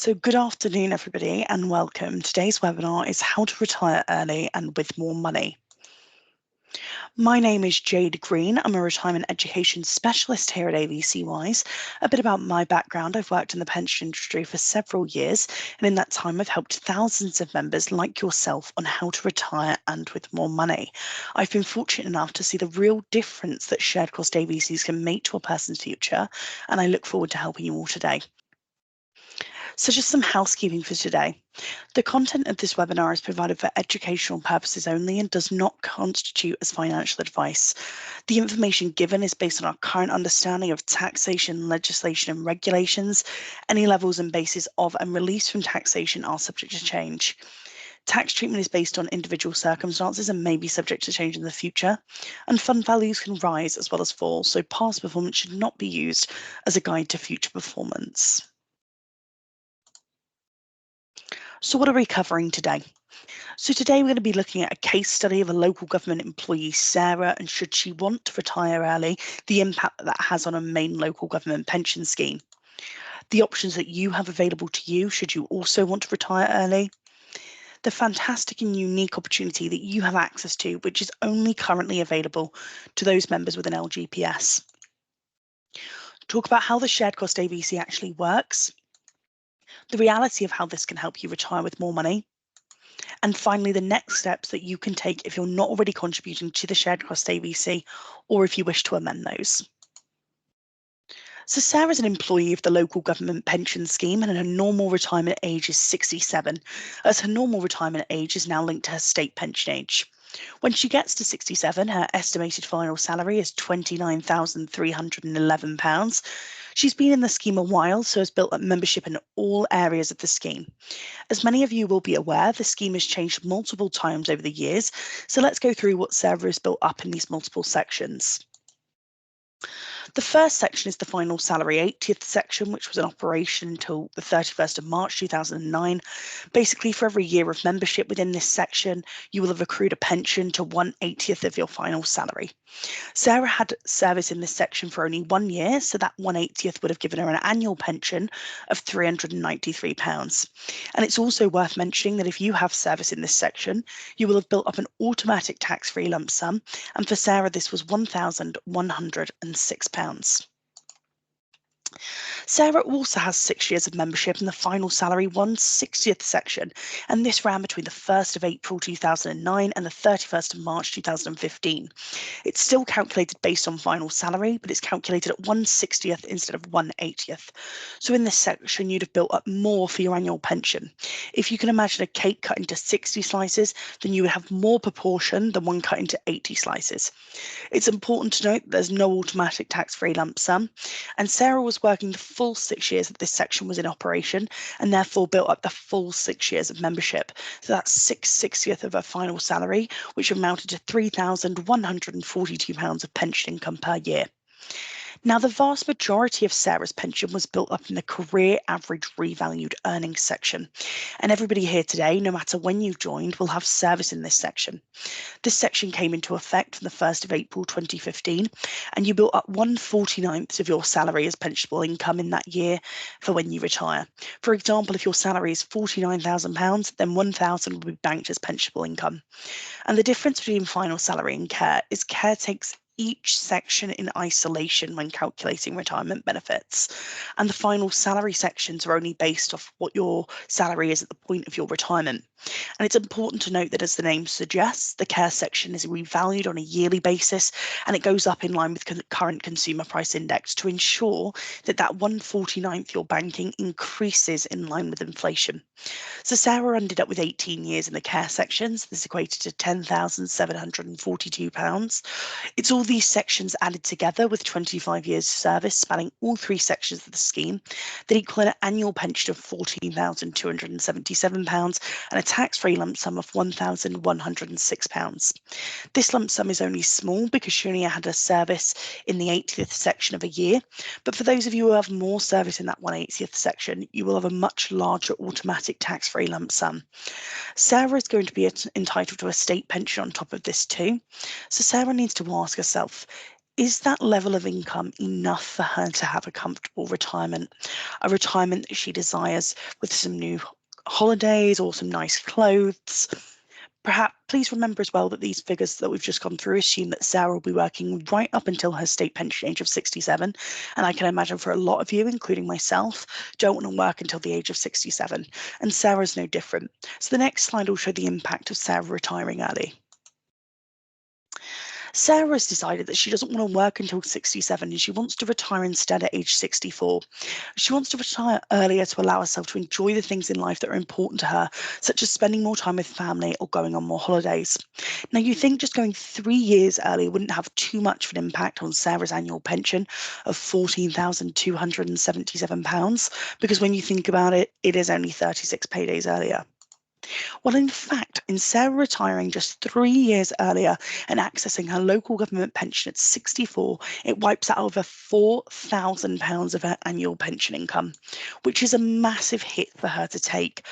So good afternoon, everybody, and welcome. Today's webinar is how to retire early and with more money. My name is Jade Green. I'm a retirement education specialist here at AVC Wise. A bit about my background: I've worked in the pension industry for several years, and in that time I've helped thousands of members like yourself on how to retire and with more money. I've been fortunate enough to see the real difference that shared cost AVCs can make to a person's future, and I look forward to helping you all today. So just some housekeeping for today. The content of this webinar is provided for educational purposes only and does not constitute as financial advice. The information given is based on our current understanding of taxation, legislation and regulations. Any levels and bases of and release from taxation are subject to change. Tax treatment is based on individual circumstances and may be subject to change in the future, and fund values can rise as well as fall, so past performance should not be used as a guide to future performance. So what are we covering today? So today we're going to be looking at a case study of a local government employee, Sarah, and should she want to retire early, the impact that has on a main local government pension scheme. The options that you have available to you should you also want to retire early. The fantastic and unique opportunity that you have access to, which is only currently available to those members with an LGPS. Talk about how the shared cost AVC actually works. The reality of how this can help you retire with more money. And finally, the next steps that you can take if you're not already contributing to the shared cost AVC or if you wish to amend those. So Sarah's an employee of the local government pension scheme and her normal retirement age is 67, as her normal retirement age is now linked to her state pension age. When she gets to 67, her estimated final salary is £29,311. She's been in the scheme a while, so has built up membership in all areas of the scheme. As many of you will be aware, the scheme has changed multiple times over the years, so let's go through what Sarah has built up in these multiple sections. The first section is the final salary 80th section, which was in operation until the 31st of March 2009. Basically, for every year of membership within this section, you will have accrued a pension to 1/80th of your final salary. Sarah had service in this section for only 1 year, so that 1/80th would have given her an annual pension of £393. And it's also worth mentioning that if you have service in this section, you will have built up an automatic tax-free lump sum, and for Sarah this was £1,106. Sarah also has 6 years of membership in the final salary 1/60th section, and this ran between the 1st of April 2009 and the 31st of March 2015. It's still calculated based on final salary, but it's calculated at 1/60th instead of 1/80th. So in this section, you'd have built up more for your annual pension. If you can imagine a cake cut into 60 slices, then you would have more proportion than one cut into 80 slices. It's important to note that there's no automatic tax-free lump sum, and Sarah was working the full 6 years that this section was in operation and therefore built up the full 6 years of membership. So that's 6/60th of her final salary, which amounted to £3,142 of pension income per year. Now, the vast majority of Sarah's pension was built up in the career average revalued earnings section. And everybody here today, no matter when you joined, will have service in this section. This section came into effect from the 1st of April 2015, and you built up 1/49th of your salary as pensionable income in that year for when you retire. For example, if your salary is £49,000, then £1,000 will be banked as pensionable income. And the difference between final salary and care is care takes each section in isolation when calculating retirement benefits. And the final salary sections are only based off what your salary is at the point of your retirement. And it's important to note that, as the name suggests, the care section is revalued on a yearly basis, and it goes up in line with current consumer price index to ensure that that 1/49th you're banking increases in line with inflation. So Sarah ended up with 18 years in the care sections. This equated to £10,742. It's all these sections added together with 25 years service spanning all three sections of the scheme that equal an annual pension of £14,277 and a tax-free lump sum of £1,106. This lump sum is only small because she only had a service in the 80th section of a year, but for those of you who have more service in that 1/80th section, you will have a much larger automatic tax-free lump sum. Sarah is going to be entitled to a state pension on top of this too. So Sarah needs to ask herself, is that level of income enough for her to have a comfortable retirement? A retirement that she desires with some new holidays or some nice clothes? Perhaps please remember as well that these figures that we've just gone through assume that Sarah will be working right up until her state pension age of 67. And I can imagine for a lot of you, including myself, don't want to work until the age of 67. And Sarah's no different. So the next slide will show the impact of Sarah retiring early. Sarah has decided that she doesn't want to work until 67 and she wants to retire instead at age 64. She wants to retire earlier to allow herself to enjoy the things in life that are important to her, such as spending more time with family or going on more holidays. Now, you think just going 3 years early wouldn't have too much of an impact on Sarah's annual pension of £14,277, because when you think about it, it is only 36 paydays earlier. Well, in fact, in Sarah retiring just 3 years earlier and accessing her local government pension at 64, it wipes out over £4,000 of her annual pension income, which is a massive hit for her to take.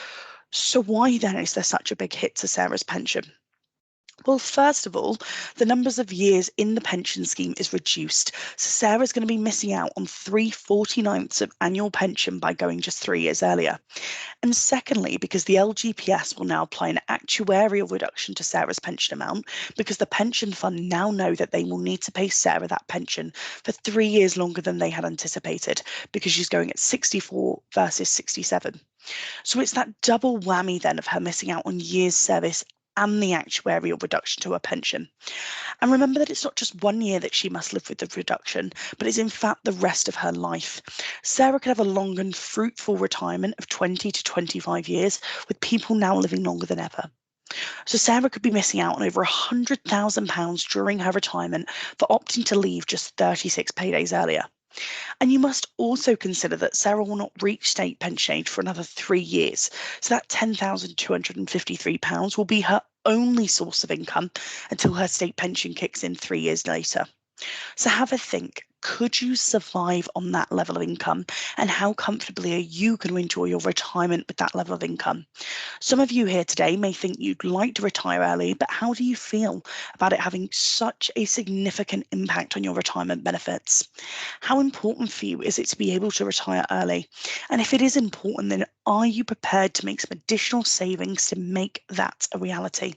So why then is there such a big hit to Sarah's pension? Well, first of all, the numbers of years in the pension scheme is reduced. So Sarah's going to be missing out on 3/49ths of annual pension by going just 3 years earlier. And secondly, because the LGPS will now apply an actuarial reduction to Sarah's pension amount, because the pension fund now know that they will need to pay Sarah that pension for 3 years longer than they had anticipated, because she's going at 64 versus 67. So it's that double whammy then of her missing out on years service and the actuarial reduction to her pension. And remember that it's not just 1 year that she must live with the reduction, but it's in fact the rest of her life. Sarah could have a long and fruitful retirement of 20 to 25 years, with people now living longer than ever. So Sarah could be missing out on over £100,000 during her retirement for opting to leave just 36 paydays earlier. And you must also consider that Sarah will not reach state pension age for another 3 years. So that £10,253 will be her only source of income until her state pension kicks in 3 years later. So have a think. Could you survive on that level of income? And how comfortably are you going to enjoy your retirement with that level of income? Some of you here today may think you'd like to retire early, but how do you feel about it having such a significant impact on your retirement benefits? How important for you is it to be able to retire early? And if it is important, then are you prepared to make some additional savings to make that a reality?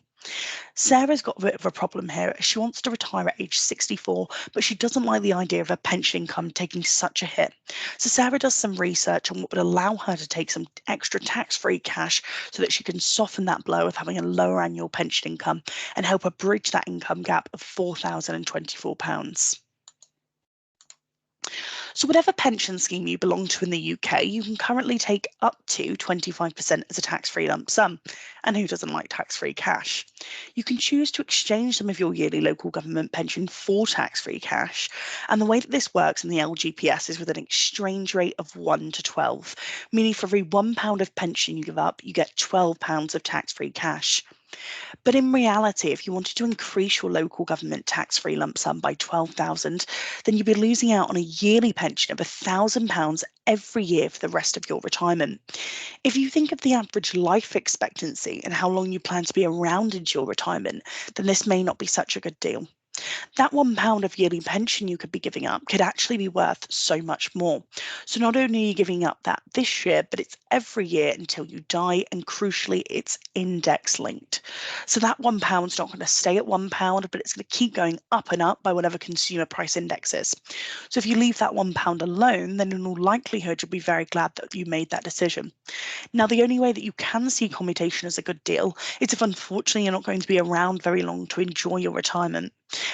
Sarah's got a bit of a problem here. She wants to retire at age 64, but she doesn't like the idea of her pension income taking such a hit. So Sarah does some research on what would allow her to take some extra tax-free cash so that she can soften that blow of having a lower annual pension income and help her bridge that income gap of £4,024. So whatever pension scheme you belong to in the UK, you can currently take up to 25% as a tax-free lump sum. And who doesn't like tax-free cash? You can choose to exchange some of your yearly local government pension for tax-free cash. And the way that this works in the LGPS is with an exchange rate of 1 to 12, meaning for every £1 of pension you give up, you get £12 of tax-free cash. But in reality, if you wanted to increase your local government tax-free lump sum by 12,000, then you'd be losing out on a yearly pension of £1,000 every year for the rest of your retirement. If you think of the average life expectancy and how long you plan to be around into your retirement, then this may not be such a good deal. That £1 of yearly pension you could be giving up could actually be worth so much more. So not only are you giving up that this year, but it's every year until you die, and crucially, it's index linked. So that £1's not going to stay at £1, but it's going to keep going up and up by whatever consumer price index is. So if you leave that £1 alone, then in all likelihood, you'll be very glad that you made that decision. Now, the only way that you can see commutation as a good deal is if unfortunately you're not going to be around very long to enjoy your retirement.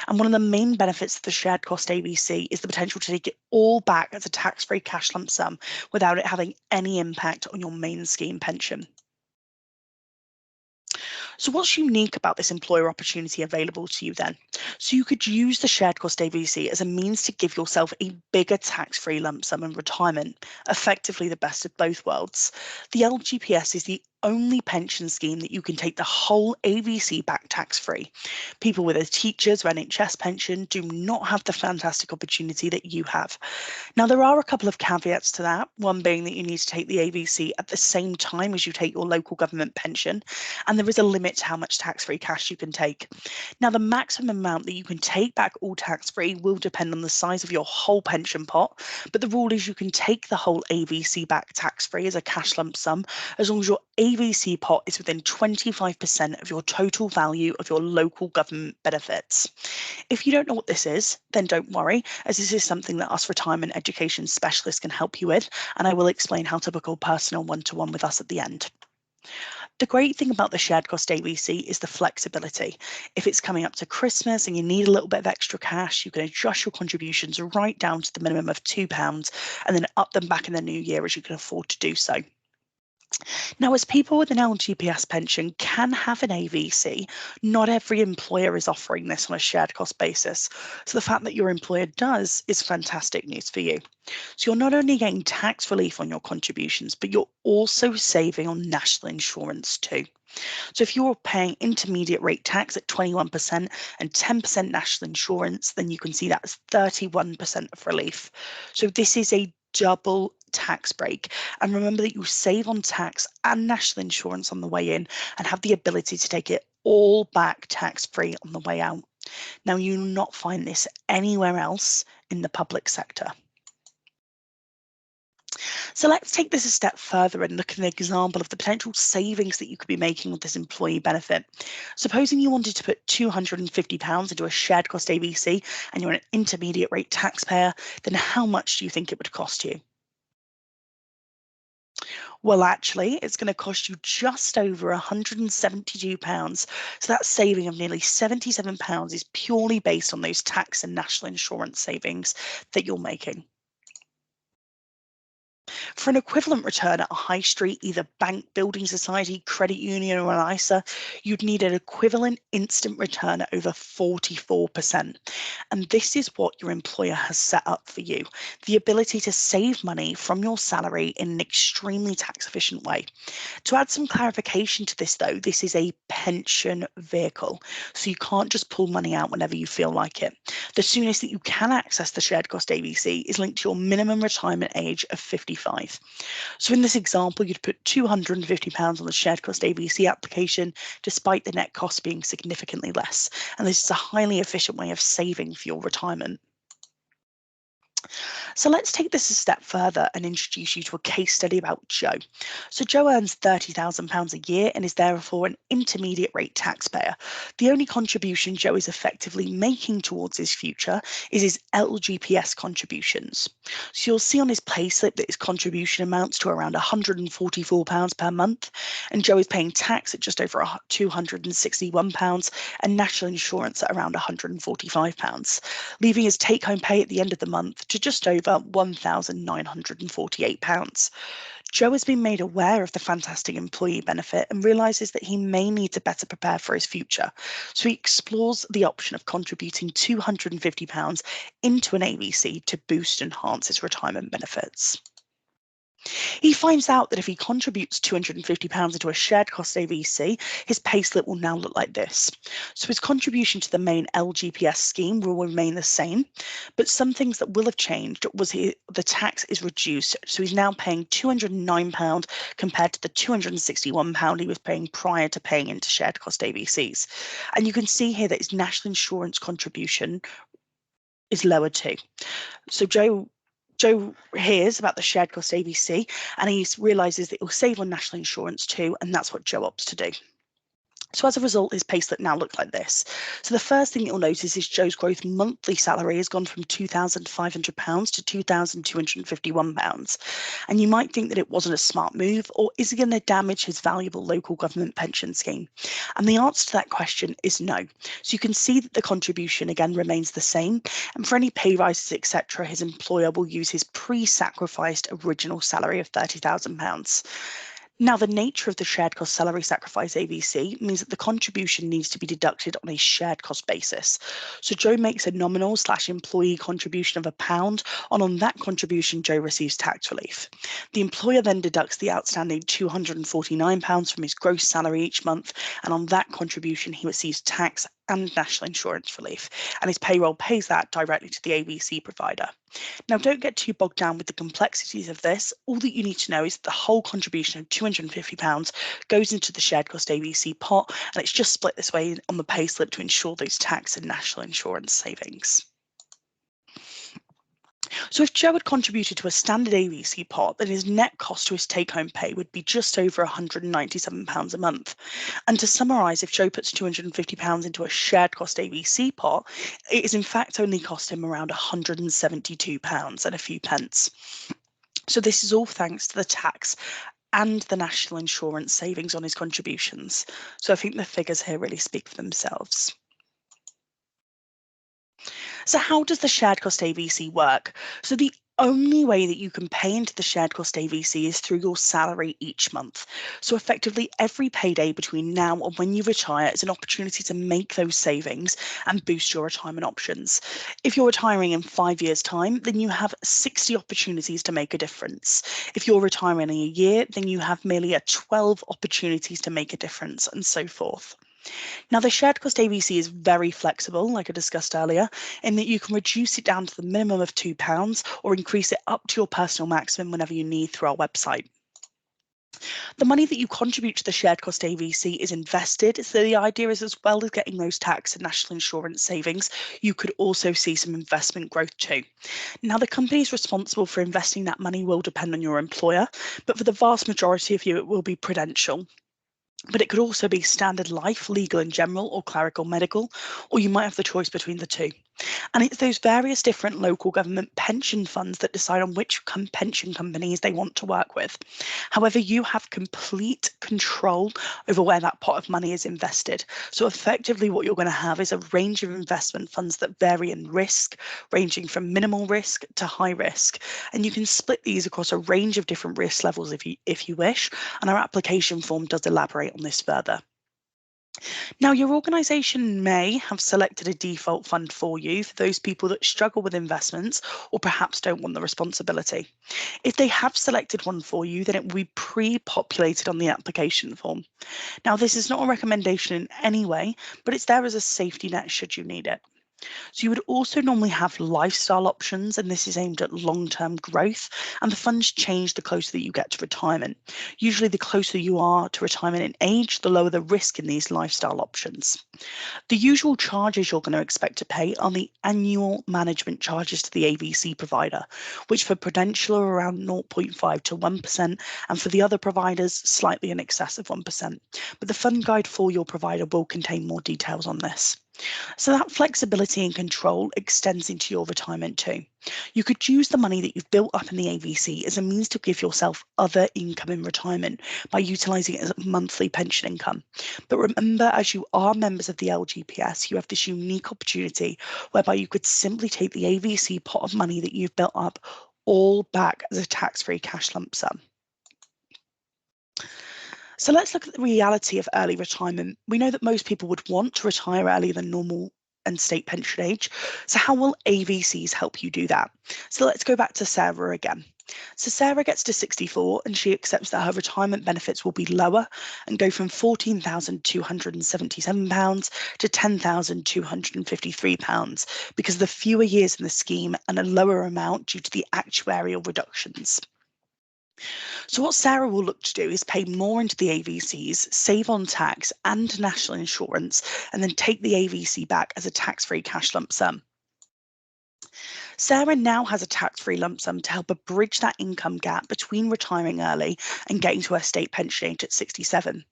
And one of the main benefits of the shared cost AVC is the potential to take it all back as a tax-free cash lump sum without it having any impact on your main scheme pension. So what's unique about this employer opportunity available to you then? So you could use the shared cost AVC as a means to give yourself a bigger tax-free lump sum in retirement, effectively the best of both worlds. The LGPS is the only pension scheme that you can take the whole AVC back tax-free. People with a teacher's or NHS pension do not have the fantastic opportunity that you have. Now, there are a couple of caveats to that, one being that you need to take the AVC at the same time as you take your local government pension, and there is a limit to how much tax-free cash you can take. Now, the maximum amount that you can take back all tax-free will depend on the size of your whole pension pot, but the rule is you can take the whole AVC back tax-free as a cash lump sum as long as your AVC pot is within 25% of your total value of your local government benefits. If you don't know what this is, then don't worry, as this is something that us retirement education specialists can help you with, and I will explain how to book a personal one-to-one with us at the end. The great thing about the shared cost AVC is the flexibility. If it's coming up to Christmas and you need a little bit of extra cash, you can adjust your contributions right down to the minimum of £2 and then up them back in the new year as you can afford to do so. Now, as people with an LGPS pension can have an AVC, not every employer is offering this on a shared cost basis. So the fact that your employer does is fantastic news for you. So you're not only getting tax relief on your contributions, but you're also saving on national insurance too. So if you're paying intermediate rate tax at 21% and 10% national insurance, then you can see that's 31% of relief. So this is a double tax break. And remember that you save on tax and national insurance on the way in and have the ability to take it all back tax-free on the way out. Now, you will not find this anywhere else in the public sector. So let's take this a step further and look at an example of the potential savings that you could be making with this employee benefit. Supposing you wanted to put £250 into a shared cost AVC and you're an intermediate rate taxpayer, then how much do you think it would cost you? Well, actually, it's going to cost you just over £172. So that saving of nearly £77 is purely based on those tax and national insurance savings that you're making. For an equivalent return at a high street, either bank, building society, credit union, or an ISA, you'd need an equivalent instant return at over 44%. And this is what your employer has set up for you, the ability to save money from your salary in an extremely tax efficient way. To add some clarification to this though, this is a pension vehicle, so you can't just pull money out whenever you feel like it. The soonest that you can access the shared cost AVC is linked to your minimum retirement age of 55. So in this example, you'd put £250 on the shared cost AVC application, despite the net cost being significantly less. And this is a highly efficient way of saving for your retirement. So let's take this a step further and introduce you to a case study about Joe. So Joe earns £30,000 a year and is therefore an intermediate rate taxpayer. The only contribution Joe is effectively making towards his future is his LGPS contributions. So you'll see on his payslip that his contribution amounts to around £144 per month, and Joe is paying tax at just over £261 and national insurance at around £145, leaving his take-home pay at the end of the month to just over £1,948. Joe has been made aware of the fantastic employee benefit and realises that he may need to better prepare for his future. So he explores the option of contributing £250 into an AVC to boost and enhance his retirement benefits. He finds out that if he contributes £250 into a shared cost AVC, his payslip will now look like this. So his contribution to the main LGPS scheme will remain the same, but some things that will have changed was the tax is reduced. So he's now paying £209 compared to the £261 he was paying prior to paying into shared cost AVCs. And you can see here that his national insurance contribution is lower too. So Joe hears about the shared cost AVC and he realises that he'll save on national insurance too, and that's what Joe opts to do. So as a result, his payslip now looks like this. So the first thing you'll notice is Joe's gross monthly salary has gone from £2,500 to £2,251. And you might think that it wasn't a smart move, or is it going to damage his valuable local government pension scheme? And the answer to that question is no. So you can see that the contribution again remains the same. And for any pay rises, etc., his employer will use his pre-sacrificed original salary of £30,000. Now, the nature of the shared cost salary sacrifice AVC means that the contribution needs to be deducted on a shared cost basis. So Joe makes a nominal/employee contribution of £1, and on that contribution, Joe receives tax relief. The employer then deducts the outstanding £249 from his gross salary each month, and on that contribution, he receives tax and national insurance relief, and his payroll pays that directly to the AVC provider. Now, don't get too bogged down with the complexities of this. All that you need to know is that the whole contribution of £250 goes into the shared cost AVC pot, and it's just split this way on the payslip to ensure those tax and national insurance savings. So if Joe had contributed to a standard AVC pot, then his net cost to his take-home pay would be just over £197 a month. And to summarise, if Joe puts £250 into a shared cost AVC pot, it is in fact only cost him around £172 and a few pence. So this is all thanks to the tax and the national insurance savings on his contributions. So I think the figures here really speak for themselves. So how does the shared cost AVC work? So the only way that you can pay into the shared cost AVC is through your salary each month. So effectively every payday between now and when you retire is an opportunity to make those savings and boost your retirement options. If you're retiring in 5 years' time, then you have 60 opportunities to make a difference. If you're retiring in a year, then you have merely 12 opportunities to make a difference, and so forth. Now, the shared cost AVC is very flexible, like I discussed earlier, in that you can reduce it down to the minimum of £2 or increase it up to your personal maximum whenever you need through our website. The money that you contribute to the shared cost AVC is invested, so the idea is, as well as getting those tax and national insurance savings, you could also see some investment growth too. Now, the companies responsible for investing that money will depend on your employer, but for the vast majority of you, it will be Prudential. But it could also be Standard Life, Legal and General, or Clerical Medical, or you might have the choice between the two. And it's those various different local government pension funds that decide on which pension companies they want to work with. However, you have complete control over where that pot of money is invested. So effectively what you're going to have is a range of investment funds that vary in risk, ranging from minimal risk to high risk. And you can split these across a range of different risk levels if you wish, and our application form does elaborate on this further. Now, your organisation may have selected a default fund for you for those people that struggle with investments or perhaps don't want the responsibility. If they have selected one for you, then it will be pre-populated on the application form. Now, this is not a recommendation in any way, but it's there as a safety net should you need it. So you would also normally have lifestyle options, and this is aimed at long-term growth, and the funds change the closer that you get to retirement. Usually the closer you are to retirement in age, the lower the risk in these lifestyle options. The usual charges you're going to expect to pay are the annual management charges to the AVC provider, which for Prudential are around 0.5 to 1%, and for the other providers, slightly in excess of 1%. But the fund guide for your provider will contain more details on this. So that flexibility and control extends into your retirement too. You could use the money that you've built up in the AVC as a means to give yourself other income in retirement by utilising it as a monthly pension income. But remember, as you are members of the LGPS, you have this unique opportunity whereby you could simply take the AVC pot of money that you've built up all back as a tax-free cash lump sum. So let's look at the reality of early retirement. We know that most people would want to retire earlier than normal and state pension age. So how will AVCs help you do that? So let's go back to Sarah again. So Sarah gets to 64 and she accepts that her retirement benefits will be lower and go from £14,277 to £10,253 because of the fewer years in the scheme and a lower amount due to the actuarial reductions. So what Sarah will look to do is pay more into the AVCs, save on tax and national insurance, and then take the AVC back as a tax-free cash lump sum. Sarah now has a tax-free lump sum to help her bridge that income gap between retiring early and getting to her state pension age at 67.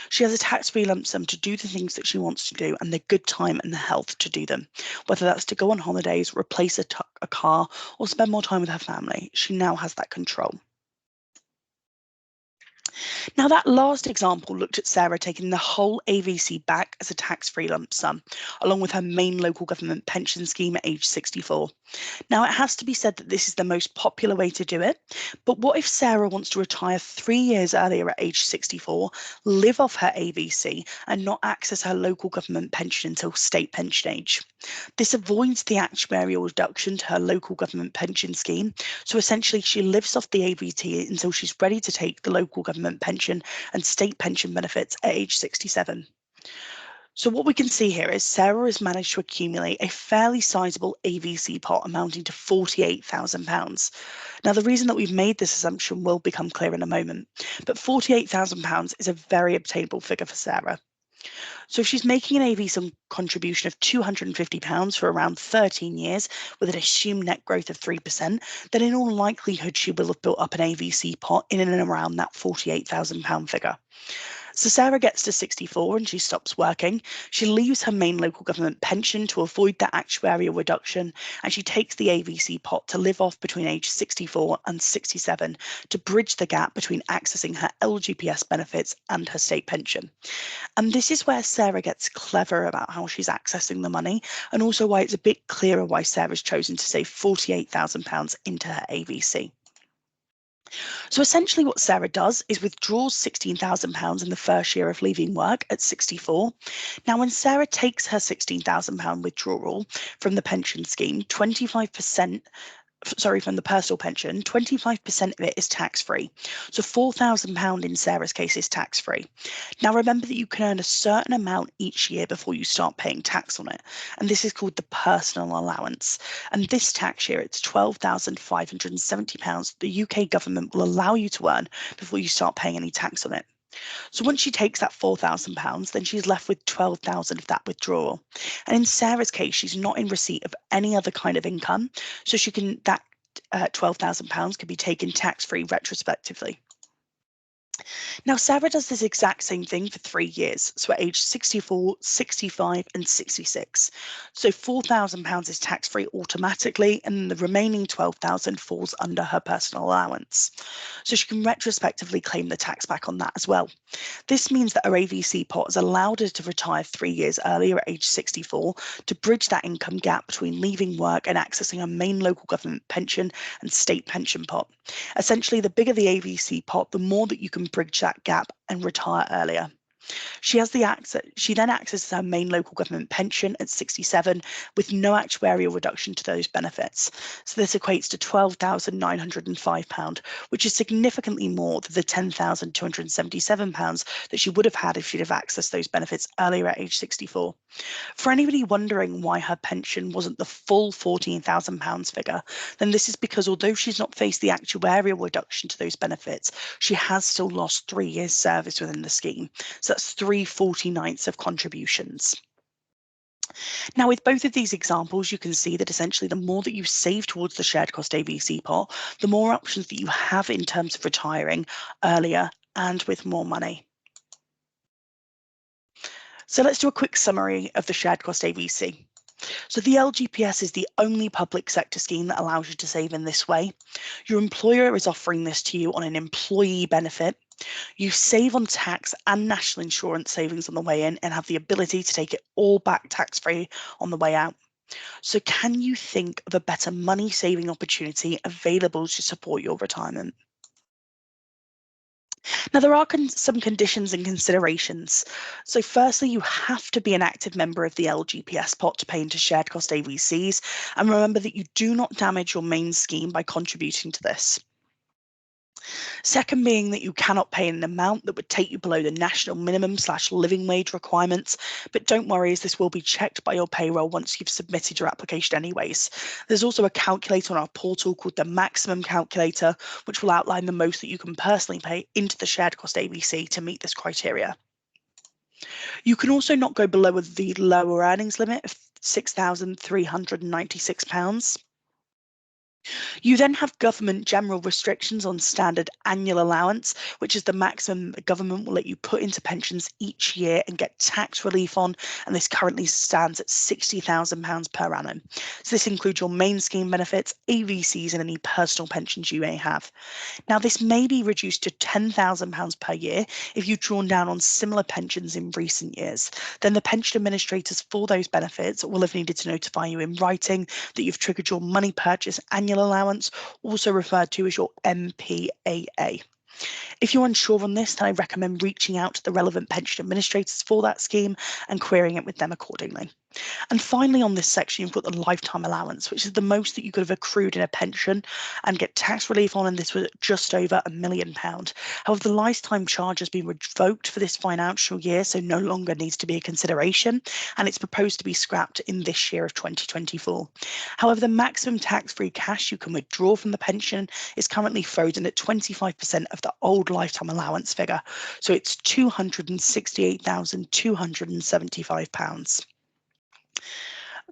She has a tax-free lump sum to do the things that she wants to do and the good time and the health to do them, whether that's to go on holidays, replace a car, or spend more time with her family. She now has that control. Now, that last example looked at Sarah taking the whole AVC back as a tax-free lump sum, along with her main local government pension scheme at age 64. Now, it has to be said that this is the most popular way to do it, but what if Sarah wants to retire 3 years earlier at age 64, live off her AVC, and not access her local government pension until state pension age? This avoids the actuarial reduction to her local government pension scheme, so essentially she lives off the AVT until she's ready to take the local government pension and state pension benefits at age 67. So what we can see here is Sarah has managed to accumulate a fairly sizable AVC pot amounting to £48,000. Now, the reason that we've made this assumption will become clear in a moment, but £48,000 is a very obtainable figure for Sarah. So if she's making an AVC contribution of £250 for around 13 years with an assumed net growth of 3%, then in all likelihood she will have built up an AVC pot in and around that £48,000 figure. So Sarah gets to 64 and she stops working. She leaves her main local government pension to avoid that actuarial reduction, and she takes the AVC pot to live off between age 64 and 67 to bridge the gap between accessing her LGPS benefits and her state pension. And this is where Sarah gets clever about how she's accessing the money, and also why it's a bit clearer why Sarah's chosen to save £48,000 into her AVC. So essentially what Sarah does is withdraws £16,000 in the first year of leaving work at 64. Now, when Sarah takes her £16,000 withdrawal from the pension scheme, 25% from the personal pension, 25% of it is tax-free. So £4,000 in Sarah's case is tax-free. Now remember that you can earn a certain amount each year before you start paying tax on it, and this is called the personal allowance. And this tax year, it's £12,570 the UK government will allow you to earn before you start paying any tax on it. So once she takes that £4,000, then she's left with 12,000 of that withdrawal. And in Sarah's case, she's not in receipt of any other kind of income, so that £12,000 can be taken tax-free retrospectively. Now, Sarah does this exact same thing for 3 years, so at age 64, 65, and 66. So £4,000 is tax-free automatically, and the remaining 12,000 falls under her personal allowance. So she can retrospectively claim the tax back on that as well. This means that her AVC pot has allowed her to retire 3 years earlier at age 64 to bridge that income gap between leaving work and accessing a main local government pension and state pension pot. Essentially, the bigger the AVC pot, the more that you can bridge that gap and retire earlier. She then accesses her main local government pension at 67 with no actuarial reduction to those benefits. So this equates to £12,905, which is significantly more than the £10,277 that she would have had if she'd have accessed those benefits earlier at age 64. For anybody wondering why her pension wasn't the full £14,000 figure, then this is because although she's not faced the actuarial reduction to those benefits, she has still lost 3 years service within the scheme. So that's 3/49ths of contributions. Now, with both of these examples, you can see that essentially the more that you save towards the shared cost AVC pot, the more options that you have in terms of retiring earlier and with more money. So let's do a quick summary of the shared cost AVC. So the LGPS is the only public sector scheme that allows you to save in this way. Your employer is offering this to you on an employee benefit. You save on tax and national insurance savings on the way in and have the ability to take it all back tax-free on the way out. So can you think of a better money saving opportunity available to support your retirement? Now, there are some conditions and considerations. So firstly, you have to be an active member of the LGPS pot to pay into shared cost AVCs. And remember that you do not damage your main scheme by contributing to this. Second being that you cannot pay an amount that would take you below the national minimum/living wage requirements, but don't worry as this will be checked by your payroll once you've submitted your application anyways. There's also a calculator on our portal called the maximum calculator, which will outline the most that you can personally pay into the shared cost AVC to meet this criteria. You can also not go below the lower earnings limit of £6,396. You then have government general restrictions on standard annual allowance, which is the maximum the government will let you put into pensions each year and get tax relief on, and this currently stands at £60,000 per annum. So this includes your main scheme benefits, AVCs, and any personal pensions you may have. Now, this may be reduced to £10,000 per year if you've drawn down on similar pensions in recent years. Then the pension administrators for those benefits will have needed to notify you in writing that you've triggered your money purchase annual allowance, also referred to as your MPAA. If you're unsure on this, then I recommend reaching out to the relevant pension administrators for that scheme and querying it with them accordingly. And finally, on this section, you've got the lifetime allowance, which is the most that you could have accrued in a pension and get tax relief on, and this was just over £1 million. However, the lifetime charge has been revoked for this financial year, so no longer needs to be a consideration, and it's proposed to be scrapped in this year of 2024. However, the maximum tax-free cash you can withdraw from the pension is currently frozen at 25% of the old lifetime allowance figure, so it's £268,275.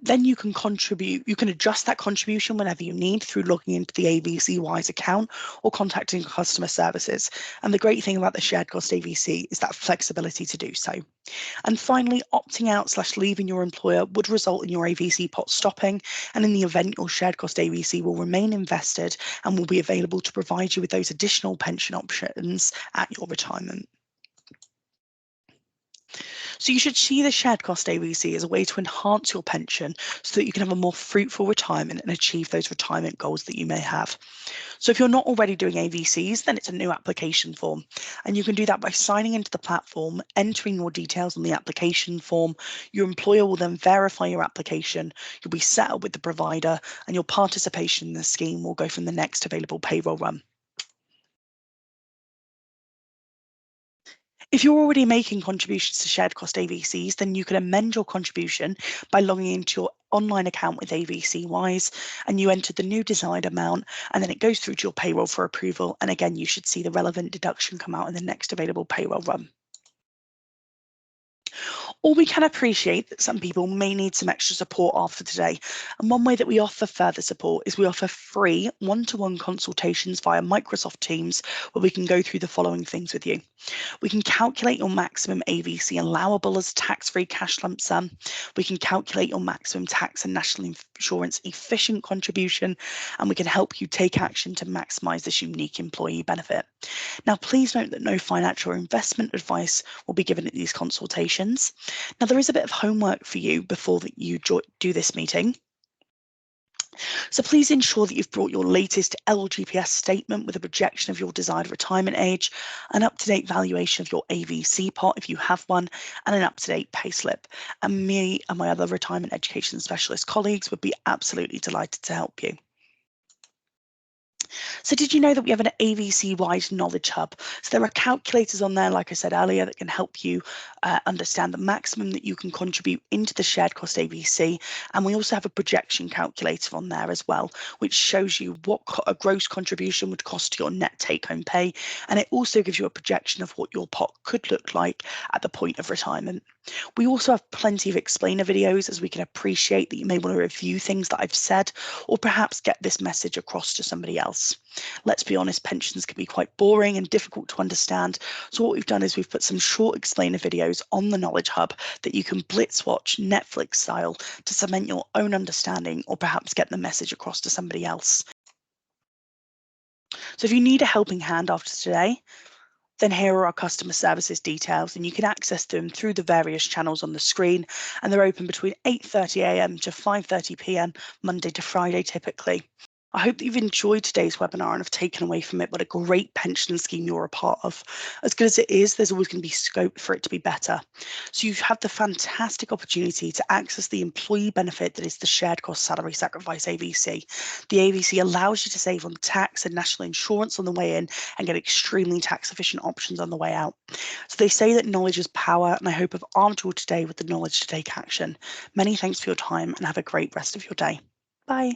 Then you can contribute, you can adjust that contribution whenever you need through logging into the AVC Wise account or contacting customer services. And the great thing about the shared cost AVC is that flexibility to do so. And finally, opting out / leaving your employer would result in your AVC pot stopping. And in the event, your shared cost AVC will remain invested and will be available to provide you with those additional pension options at your retirement. So you should see the shared cost AVC as a way to enhance your pension so that you can have a more fruitful retirement and achieve those retirement goals that you may have. So if you're not already doing AVCs, then it's a new application form. And you can do that by signing into the platform, entering your details on the application form. Your employer will then verify your application. You'll be set up with the provider, and your participation in the scheme will go from the next available payroll run. If you're already making contributions to shared cost AVCs, then you can amend your contribution by logging into your online account with AVC Wise, and you enter the new desired amount, and then it goes through to your payroll for approval. And again, you should see the relevant deduction come out in the next available payroll run. Or we can appreciate that some people may need some extra support after today. And one way that we offer further support is we offer free one-to-one consultations via Microsoft Teams, where we can go through the following things with you. We can calculate your maximum AVC allowable as tax-free cash lump sum. We can calculate your maximum tax and national insurance efficient contribution, and we can help you take action to maximise this unique employee benefit. Now, please note that no financial or investment advice will be given at these consultations. Now, there is a bit of homework for you before that you do this meeting. So please ensure that you've brought your latest LGPS statement with a projection of your desired retirement age, an up-to-date valuation of your AVC pot if you have one, and an up-to-date payslip. And me and my other retirement education specialist colleagues would be absolutely delighted to help you. So did you know that we have an AVC-wide knowledge hub? So there are calculators on there, like I said earlier, that can help you understand the maximum that you can contribute into the shared cost AVC. And we also have a projection calculator on there as well, which shows you what a gross contribution would cost to your net take-home pay. And it also gives you a projection of what your pot could look like at the point of retirement. We also have plenty of explainer videos, as we can appreciate that you may want to review things that I've said, or perhaps get this message across to somebody else. Let's be honest, pensions can be quite boring and difficult to understand. So what we've done is we've put some short explainer videos on the Knowledge Hub that you can blitz watch Netflix style to cement your own understanding, or perhaps get the message across to somebody else. So if you need a helping hand after today, then here are our customer services details, and you can access them through the various channels on the screen, and they're open between 8:30 a.m. to 5:30 p.m. Monday to Friday typically. I hope that you've enjoyed today's webinar and have taken away from it what a great pension scheme you're a part of. As good as it is, there's always going to be scope for it to be better. So you've had the fantastic opportunity to access the employee benefit that is the shared cost salary sacrifice AVC. The AVC allows you to save on tax and national insurance on the way in and get extremely tax efficient options on the way out. So they say that knowledge is power, and I hope I've armed you all today with the knowledge to take action. Many thanks for your time, and have a great rest of your day. Bye.